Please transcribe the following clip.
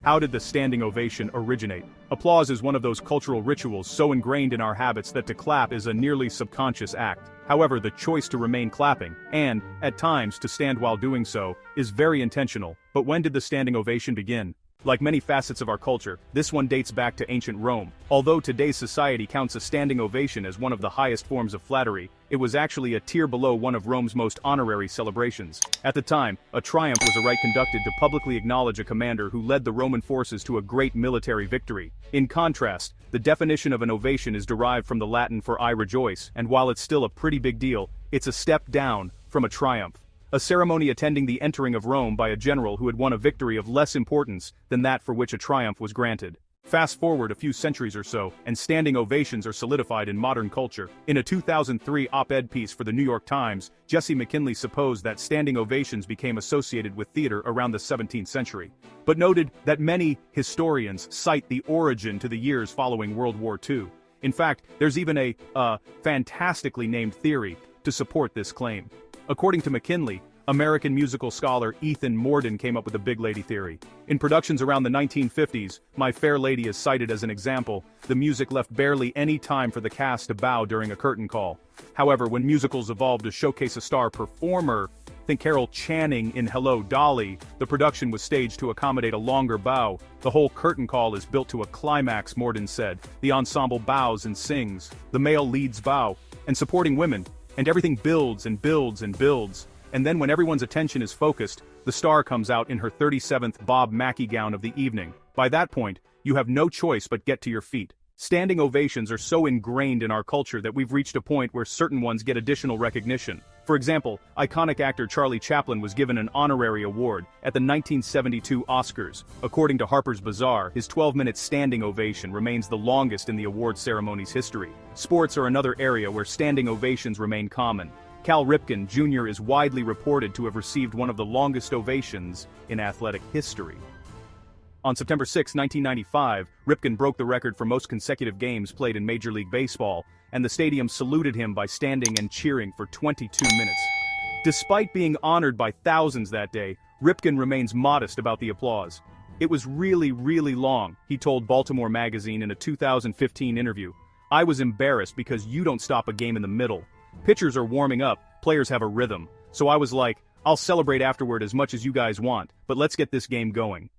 How did the standing ovation originate? Applause is one of those cultural rituals so ingrained in our habits that to clap is a nearly subconscious act. However, the choice to remain clapping, and, at times, to stand while doing so, is very intentional. But when did the standing ovation begin? Like many facets of our culture, this one dates back to ancient Rome. Although today's society counts a standing ovation as one of the highest forms of flattery, it was actually a tier below one of Rome's most honorary celebrations. At the time, a triumph was a rite conducted to publicly acknowledge a commander who led the Roman forces to a great military victory. In contrast, the definition of an ovation is derived from the Latin for I rejoice, and while it's still a pretty big deal, it's a step down from a triumph. A ceremony attending the entering of Rome by a general who had won a victory of less importance than that for which a triumph was granted. Fast forward a few centuries or so, and standing ovations are solidified in modern culture. In a 2003 op-ed piece for the New York Times, Jesse McKinley supposed that standing ovations became associated with theater around the 17th century, but noted that many historians cite the origin to the years following World War II. In fact, there's even a fantastically named theory to support this claim. According to McKinley, American musical scholar Ethan Mordden came up with the Big Lady theory. In productions around the 1950s, My Fair Lady is cited as an example. The music left barely any time for the cast to bow during a curtain call. However, when musicals evolved to showcase a star performer, think Carol Channing in Hello, Dolly, the production was staged to accommodate a longer bow. The whole curtain call is built to a climax, Mordden said. The ensemble bows and sings. The male leads bow, and supporting women, and everything builds and builds and builds. And then when everyone's attention is focused, the star comes out in her 37th Bob Mackie gown of the evening. By that point, you have no choice but get to your feet. Standing ovations are so ingrained in our culture that we've reached a point where certain ones get additional recognition. For example, iconic actor Charlie Chaplin was given an honorary award at the 1972 Oscars. According to Harper's Bazaar, his 12-minute standing ovation remains the longest in the award ceremony's history. Sports are another area where standing ovations remain common. Cal Ripken Jr. is widely reported to have received one of the longest ovations in athletic history. On September 6, 1995, Ripken broke the record for most consecutive games played in Major League Baseball, and the stadium saluted him by standing and cheering for 22 minutes. Despite being honored by thousands that day, Ripken remains modest about the applause. "It was really, really long," he told Baltimore Magazine in a 2015 interview. "I was embarrassed because you don't stop a game in the middle. Pitchers are warming up, players have a rhythm. So I was like, I'll celebrate afterward as much as you guys want, but let's get this game going."